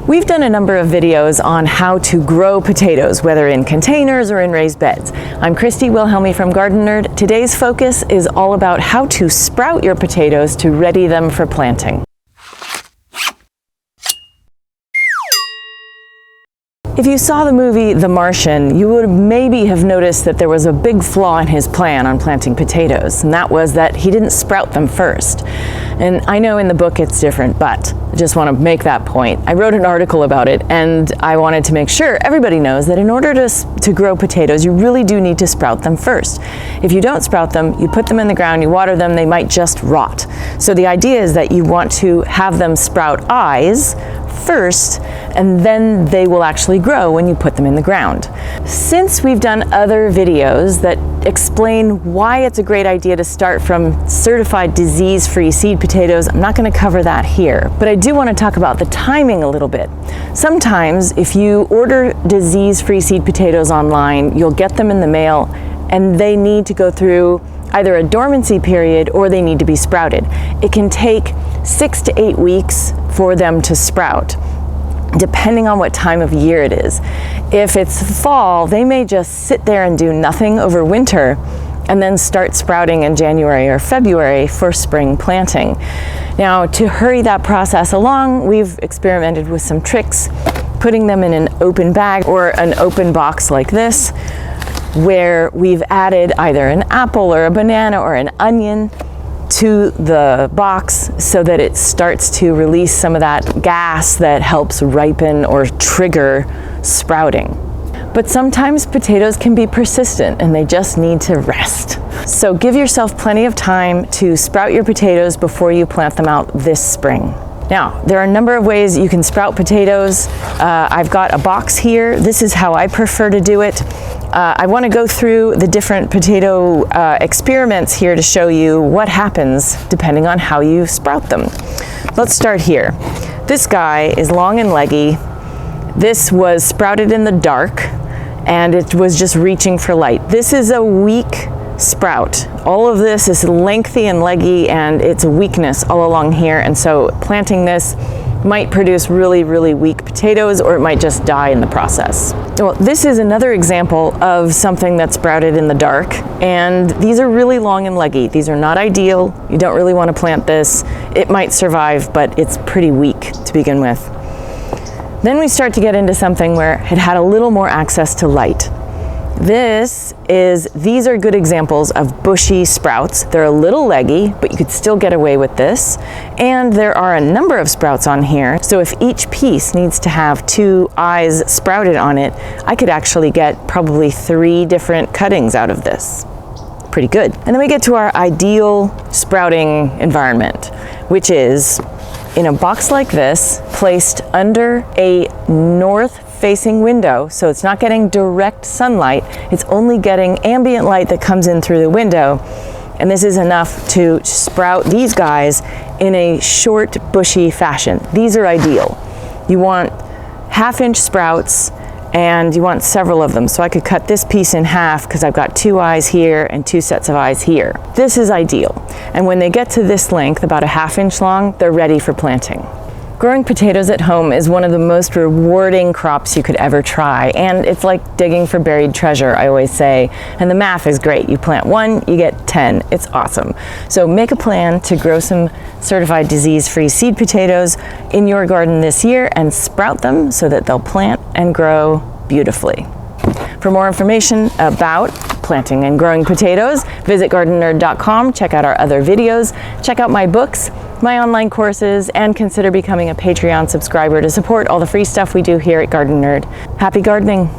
We've done a number of videos on how to grow potatoes, whether in containers or in raised beds. I'm Christy Wilhelmi from Gardenerd. Today's focus is all about how to sprout your potatoes to ready them for planting. If you saw the movie The Martian, you would maybe have noticed that there was a big flaw in his plan on planting potatoes, and that was that he didn't sprout them first. And I know in the book it's different, but I just want to make that point. I wrote an article about it, and I wanted to make sure everybody knows that in order to grow potatoes, you really do need to sprout them first. If you don't sprout them, you put them in the ground, you water them, they might just rot. So the idea is that you want to have them sprout eyes first, and then they will actually grow when you put them in the ground. Since we've done other videos that explain why it's a great idea to start from certified disease-free seed potatoes, I'm not going to cover that here, but I do want to talk about the timing a little bit. Sometimes if you order disease-free seed potatoes online, you'll get them in the mail and they need to go through either a dormancy period or they need to be sprouted. It can take 6 to 8 weeks for them to sprout, depending on what time of year it is. If it's fall, they may just sit there and do nothing over winter and then start sprouting in January or February for spring planting. Now, to hurry that process along, we've experimented with some tricks, putting them in an open bag or an open box like this, where we've added either an apple or a banana or an onion to the box so that it starts to release some of that gas that helps ripen or trigger sprouting. But sometimes potatoes can be persistent and they just need to rest. So give yourself plenty of time to sprout your potatoes before you plant them out this spring. Now, there are a number of ways you can sprout potatoes. I've got a box here. This is how I prefer to do it. I want to go through the different potato experiments here to show you what happens depending on how you sprout them. Let's start here. This guy is long and leggy. This was sprouted in the dark and it was just reaching for light. This is a weak sprout. All of this is lengthy and leggy and it's a weakness all along here, and so planting this might produce really, really weak potatoes, or it might just die in the process. Well, this is another example of something that's sprouted in the dark, and these are really long and leggy. These are not ideal. You don't really want to plant this. It might survive, but it's pretty weak to begin with. Then we start to get into something where it had a little more access to light. These are good examples of bushy sprouts. They're a little leggy, but you could still get away with this. And there are a number of sprouts on here. So if each piece needs to have 2 eyes sprouted on it, I could actually get probably 3 different cuttings out of this. Pretty good. And then we get to our ideal sprouting environment, which is in a box like this, placed under a north-facing window, so it's not getting direct sunlight, it's only getting ambient light that comes in through the window, and this is enough to sprout these guys in a short, bushy fashion. These are ideal. You want 1/2-inch sprouts, and you want several of them. So I could cut this piece in half because I've got 2 eyes here and 2 sets of eyes here. This is ideal. And when they get to this length, about 1/2 inch long, they're ready for planting. Growing potatoes at home is one of the most rewarding crops you could ever try, and it's like digging for buried treasure, I always say, and the math is great. You plant 1, you get 10. It's awesome. So make a plan to grow some certified disease-free seed potatoes in your garden this year and sprout them so that they'll plant and grow beautifully. For more information about planting and growing potatoes, visit gardenerd.com, check out our other videos, check out my books, my online courses, and consider becoming a Patreon subscriber to support all the free stuff we do here at Gardenerd. Happy gardening!